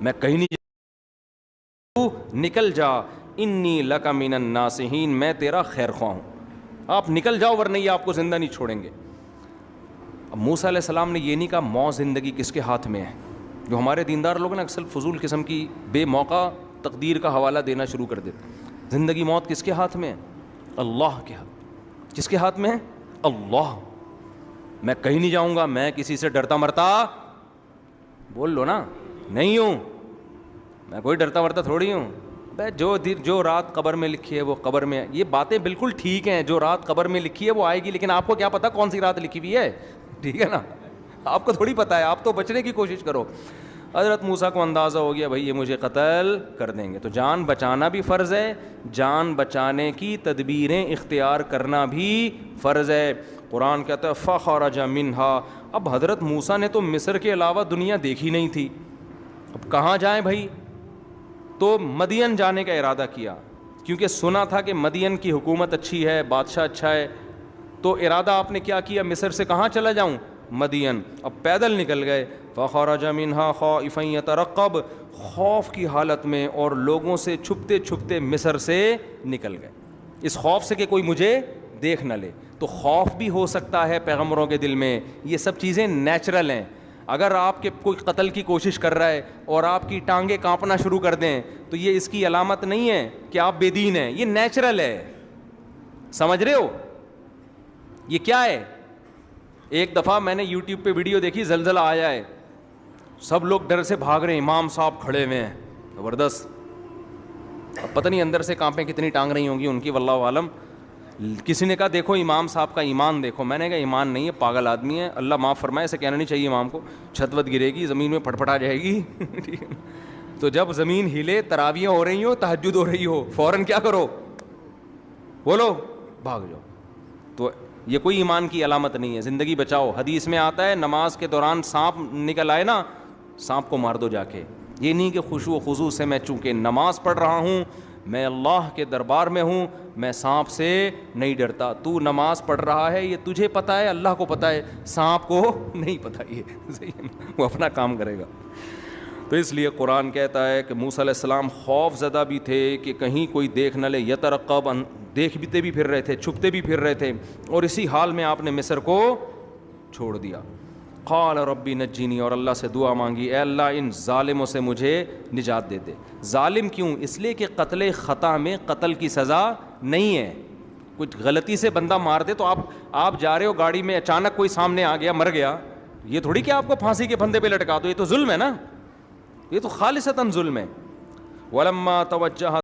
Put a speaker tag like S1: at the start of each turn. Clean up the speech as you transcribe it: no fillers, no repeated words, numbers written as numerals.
S1: میں کہیں نہیں نکل جا، انی لک من الناصحین، میں تیرا خیر خواہ ہوں، آپ نکل جاؤ ورنہ یہ آپ کو زندہ نہیں چھوڑیں گے۔ اب موسیٰ علیہ السلام نے یہ نہیں کہا موت زندگی کس کے ہاتھ میں ہے، جو ہمارے دیندار لوگ نا اکثر فضول قسم کی بے موقع تقدیر کا حوالہ دینا شروع کر دیتے۔ زندگی موت کس کے ہاتھ میں ہے؟ اللہ کے ہاتھ۔ کس کے ہاتھ میں ہے؟ اللہ۔ میں کہیں نہیں جاؤں گا، میں کسی سے ڈرتا مرتا بول لو نا نہیں ہوں، میں کوئی ڈرتا مرتا تھوڑی ہوں۔ جو رات قبر میں لکھی ہے وہ قبر میں ہے، یہ باتیں بالکل ٹھیک ہیں، جو رات قبر میں لکھی ہے وہ آئے گی، لیکن آپ کو کیا پتا کون سی رات لکھی ہوئی ہے؟ ٹھیک ہے نا، آپ کو تھوڑی پتا ہے، آپ تو بچنے کی کوشش کرو۔ حضرت موسیٰ کو اندازہ ہو گیا بھائی یہ مجھے قتل کر دیں گے، تو جان بچانا بھی فرض ہے، جان بچانے کی تدبیریں اختیار کرنا بھی فرض ہے۔ قرآن کہتا ہے فخرج منہا، اب حضرت موسیٰ نے تو مصر کے علاوہ دنیا دیکھی نہیں تھی، اب کہاں جائیں بھائی؟ تو مدین جانے کا ارادہ کیا، کیونکہ سنا تھا کہ مدین کی حکومت اچھی ہے، بادشاہ اچھا ہے، تو ارادہ آپ نے کیا کیا؟ مصر سے کہاں چلا جاؤں؟ مدین۔ اب پیدل نکل گئے، فخرج منہا خائفا یترقب، خوف کی حالت میں اور لوگوں سے چھپتے چھپتے مصر سے نکل گئے، اس خوف سے کہ کوئی مجھے دیکھ نہ لے۔ تو خوف بھی ہو سکتا ہے پیغمبروں کے دل میں، یہ سب چیزیں نیچرل ہیں۔ اگر آپ کے کوئی قتل کی کوشش کر رہا ہے اور آپ کی ٹانگیں کانپنا شروع کر دیں تو یہ اس کی علامت نہیں ہے کہ آپ بے دین ہیں، یہ نیچرل ہے، سمجھ رہے ہو؟ یہ کیا ہے؟ ایک دفعہ میں نے یوٹیوب پہ ویڈیو دیکھی، زلزلہ آیا ہے، سب لوگ ڈر سے بھاگ رہے ہیں، امام صاحب کھڑے ہوئے ہیں، زبردست، اب پتہ نہیں اندر سے کانپیں کتنی ٹانگ رہی ہوں گی ان کی، واللہ عالم۔ کسی نے کہا دیکھو امام صاحب کا ایمان دیکھو، میں نے کہا ایمان نہیں ہے، پاگل آدمی ہے، اللہ معاف فرمائے، ایسے کہنا نہیں چاہیے امام کو، چھت وت گرے گی، زمین میں پھٹ پھٹا جائے گی۔ تو جب زمین ہلے، تراویح ہو رہی ہو، تہجد ہو رہی ہو، فوراً کیا کرو؟ بولو، بھاگ جاؤ۔ تو یہ کوئی ایمان کی علامت نہیں ہے، زندگی بچاؤ۔ حدیث میں آتا ہے نماز کے دوران سانپ نکل آئے نا، سانپ کو مار دو جا کے۔ یہ نہیں کہ خشوع و خضوع سے میں چونکہ نماز پڑھ رہا ہوں، میں اللہ کے دربار میں ہوں، میں سانپ سے نہیں ڈرتا۔ تو نماز پڑھ رہا ہے، یہ تجھے پتہ ہے، اللہ کو پتہ ہے، سانپ کو نہیں پتہ، یہ وہ اپنا کام کرے گا۔ تو اس لیے قرآن کہتا ہے کہ موسیٰ علیہ السلام خوف زدہ بھی تھے کہ کہیں کوئی دیکھ نہ لے، یترقب، دیکھتے بھی پھر رہے تھے، چھپتے بھی پھر رہے تھے، اور اسی حال میں آپ نے مصر کو چھوڑ دیا۔ قال ربی نجینی، اور اللہ سے دعا مانگی اے اللہ ان ظالموں سے مجھے نجات دے دے۔ ظالم کیوں؟ اس لیے کہ قتل خطا میں قتل کی سزا نہیں ہے، کچھ غلطی سے بندہ مار دے تو آپ جا رہے ہو گاڑی میں، اچانک کوئی سامنے آ گیا مر گیا، یہ تھوڑی کہ آپ کو پھانسی کے پھندے پہ لٹکا دو، یہ تو ظلم ہے نا، یہ تو خالصتاً ظلم ہے۔ وَلَمَّا تَوَجَّهَ